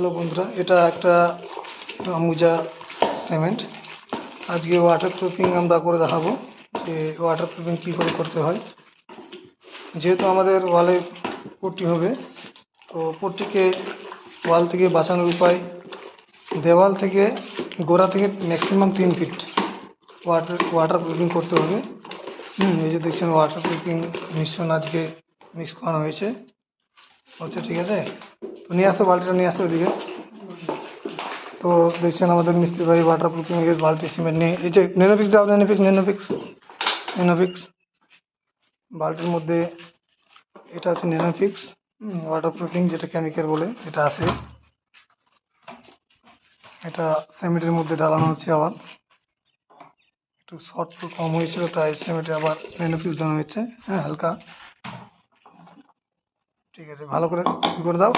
Hello বন্ধুরা, এটা একটা আমুজা সিমেন্ট। আজকে ওয়াটার প্রুফিং আমরা করে দেখাবো যে ওয়াটার প্রুফিং কী করে করতে হয়। যেহেতু আমাদের ওয়ালে পট্টি হবে, তো পট্টিকে ওয়াল থেকে বাঁচানোর উপায়, দেওয়াল থেকে গোড়া থেকে ম্যাক্সিমাম 3 ফিট ওয়াটার প্রুফিং করতে হবে। এই যে দেখছেন ওয়াটার প্রুফিং মিশ্রণ আজকে মিক্স করানো হয়েছে। ঠিক আছে, তো নিয়ে আসো, বালতিটা নিয়ে আসো ওইদিকে। তো দেখছেন আমাদের মিস্ত্রি ভাই ওয়াটার প্রুফিং এর বালতি সিমেন্ট নিয়ে, এই যে নেনোপিক্স দাও, নেনোপিক্স বালতির মধ্যে। এটা হচ্ছে নেনোপিক্স ওয়াটার প্রুফিং, যেটা কেমিক্যাল বলে এটা আছে। এটা সিমেন্টের মধ্যে ঢালানো হচ্ছে। আবার একটু শর্ট কম হয়েছিল, তাই সিমেন্টে আবার নেনোপিক্স দেওয়া হয়েছে। হ্যাঁ, হালকা। ঠিক আছে, ভালো করে করে দাও।